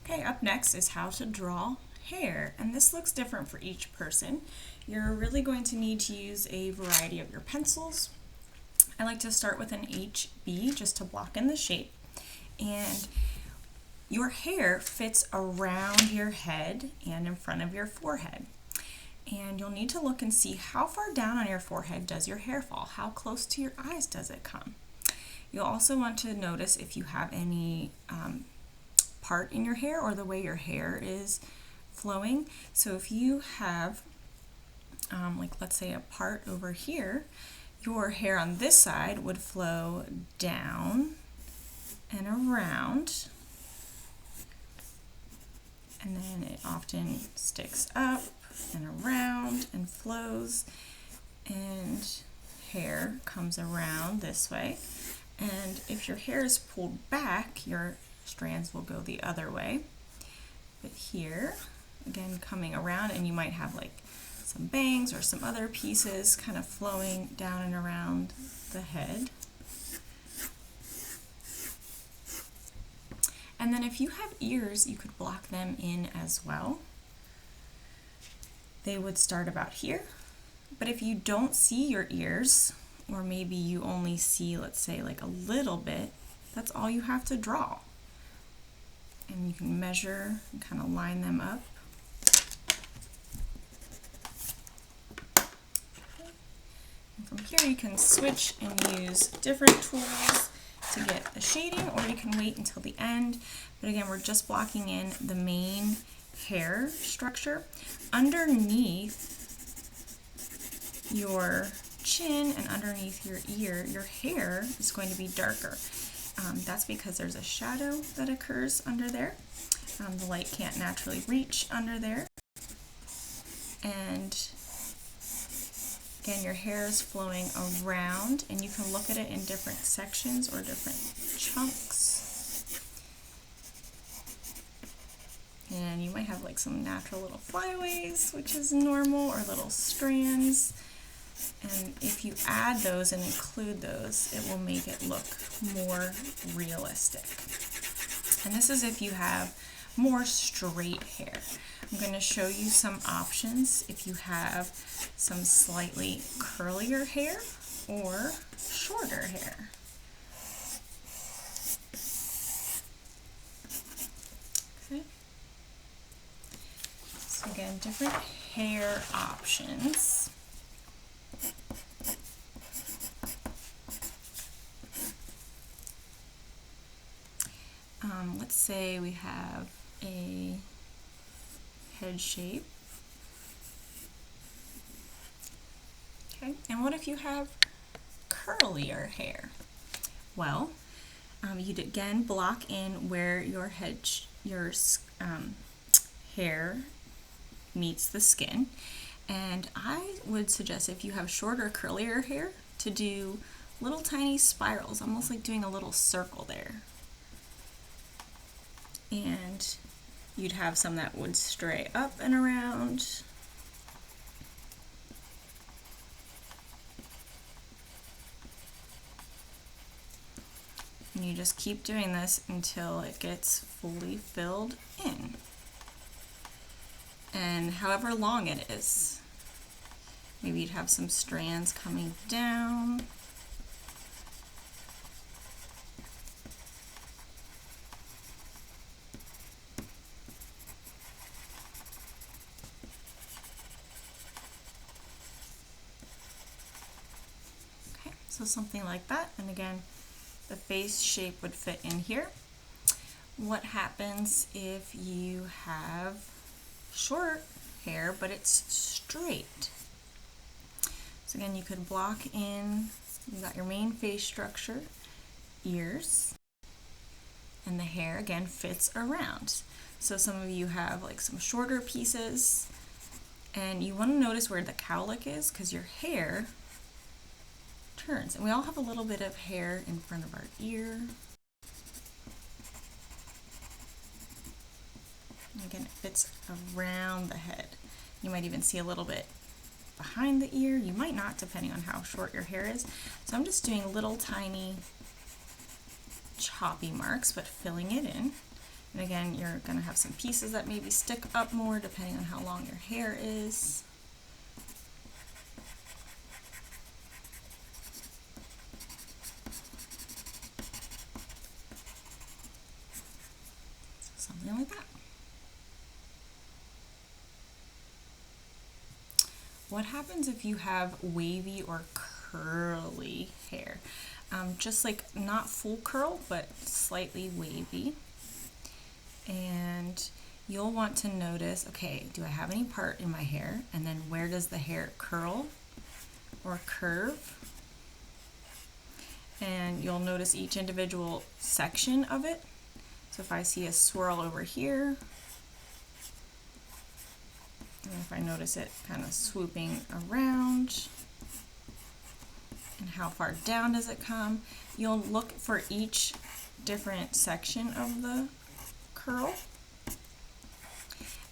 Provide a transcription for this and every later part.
Okay, up next is how to draw hair, and this looks different for each person. You're really going to need to use a variety of your pencils. I like to start with an HB just to block in the shape, and your hair fits around your head and in front of your forehead. And you'll need to look and see how far down on your forehead does your hair fall, how close to your eyes does it come. You'll also want to notice if you have any part in your hair or the way your hair is flowing. So if you have, like let's say a part over here, your hair on this side would flow down and around, and then it often sticks up and around and flows, and hair comes around this way. And if your hair is pulled back, your strands will go the other way. But here, again, coming around, and you might have like some bangs or some other pieces kind of flowing down and around the head. And then if you have ears, you could block them in as well. They would start about here. But if you don't see your ears, or maybe you only see, let's say, like a little bit, that's all you have to draw. And you can measure and kind of line them up. And from here you can switch and use different tools to get the shading, or you can wait until the end. But again, we're just blocking in the main hair structure. Underneath your chin and underneath your ear, your hair is going to be darker. That's because there's a shadow that occurs under there. The light can't naturally reach under there. And again, your hair is flowing around, and you can look at it in different sections or different chunks. And you might have like some natural little flyaways, which is normal, or little strands. And if you add those and include those, it will make it look more realistic. And this is if you have more straight hair. I'm going to show you some options if you have some slightly curlier hair or shorter hair. Okay. So again, different hair options. Let's say we have a head shape. Okay, and what if you have curlier hair? Well, you'd again block in where your hair meets the skin. And I would suggest, if you have shorter, curlier hair, to do little tiny spirals, almost like doing a little circle there. And you'd have some that would stray up and around. And you just keep doing this until it gets fully filled in. And however long it is. Maybe you'd have some strands coming down. Okay, so something like that. And again, the face shape would fit in here. What happens if you have short hair but it's straight? So again, you could block in, you got your main face structure, ears, and the hair again fits around. So some of you have like some shorter pieces, and you want to notice where the cowlick is, because your hair turns. And we all have a little bit of hair in front of our ear. And again, it fits around the head. You might even see a little bit behind the ear. You might not, depending on how short your hair is. So I'm just doing little tiny choppy marks, but filling it in. And again, you're going to have some pieces that maybe stick up more depending on how long your hair is. Something like that. What happens if you have wavy or curly hair? Just like not full curl, but slightly wavy. And you'll want to notice, okay, do I have any part in my hair? And then where does the hair curl or curve? And you'll notice each individual section of it. So if I see a swirl over here, and if I notice it kind of swooping around, and how far down does it come, you'll look for each different section of the curl.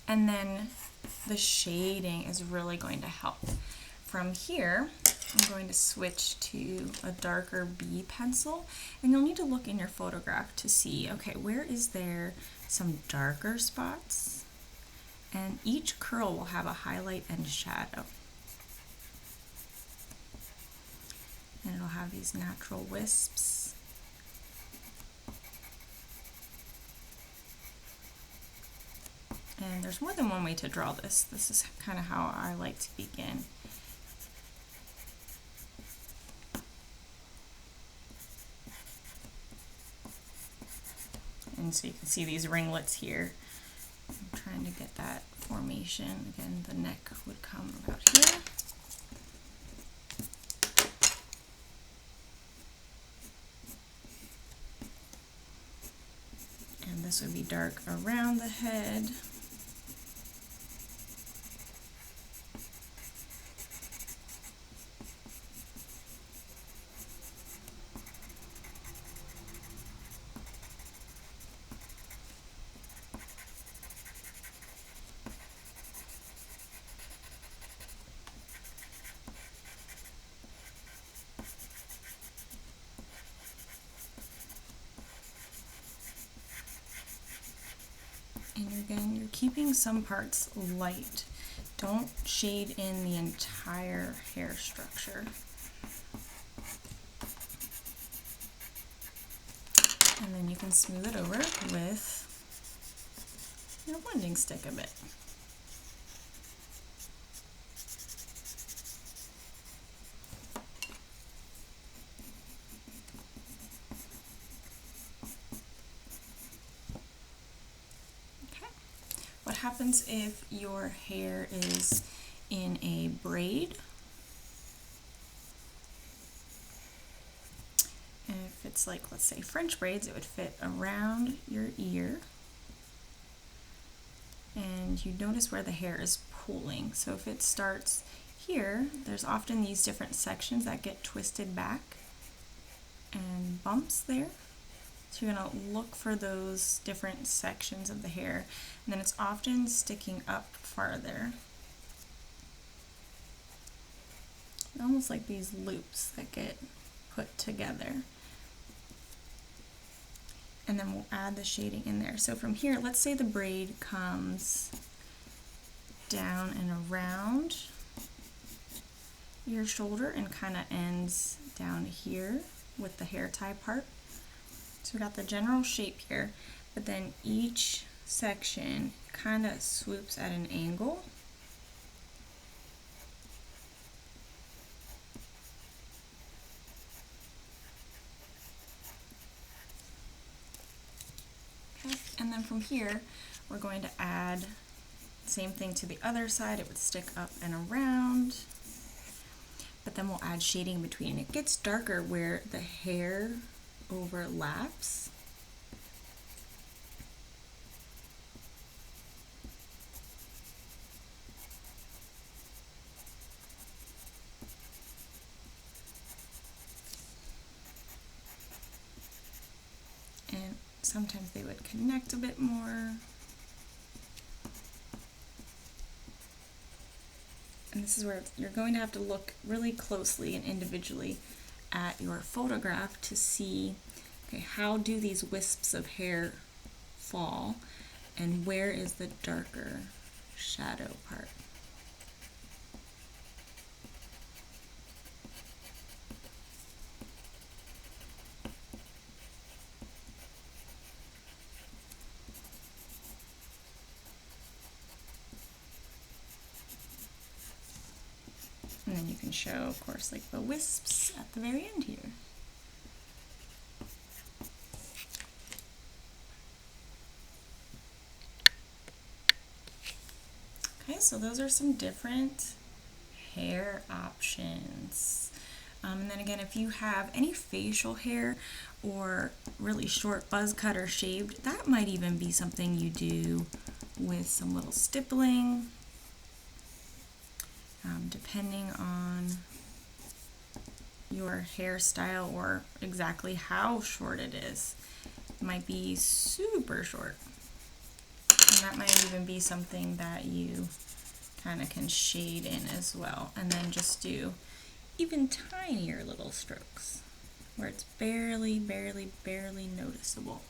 And then the shading is really going to help. From here, I'm going to switch to a darker B pencil, and you'll need to look in your photograph to see, okay, where is there some darker spots? And each curl will have a highlight and shadow. And it'll have these natural wisps. And there's more than one way to draw this. This is kind of how I like to begin. And so you can see these ringlets here. I'm trying to get that formation. Again, the neck would come about here. And this would be dark around the head. And again, you're keeping some parts light. Don't shade in the entire hair structure. And then you can smooth it over with your blending stick a bit. What happens if your hair is in a braid? And if it's like, let's say French braids, it would fit around your ear. And you notice where the hair is pulling. So if it starts here, there's often these different sections that get twisted back and bumps there. So you're going to look for those different sections of the hair, and then it's often sticking up farther. Almost like these loops that get put together. And then we'll add the shading in there. So from here, let's say the braid comes down and around your shoulder and kind of ends down here with the hair tie part. So we got the general shape here, but then each section kind of swoops at an angle. Okay. And then from here, we're going to add same thing to the other side. It would stick up and around, but then we'll add shading between. It gets darker where the hair overlaps. And sometimes they would connect a bit more. And this is where you're going to have to look really closely and individually at your photograph to see, okay, how do these wisps of hair fall, and where is the darker shadow part. And then you can show, of course, like the wisps at the very end here. Okay, so those are some different hair options. And then again, if you have any facial hair or really short buzz cut or shaved, that might even be something you do with some little stippling, depending on your hairstyle or exactly how short it is. It might be super short. And that might even be something that you kind of can shade in as well. And then just do even tinier little strokes where it's barely noticeable.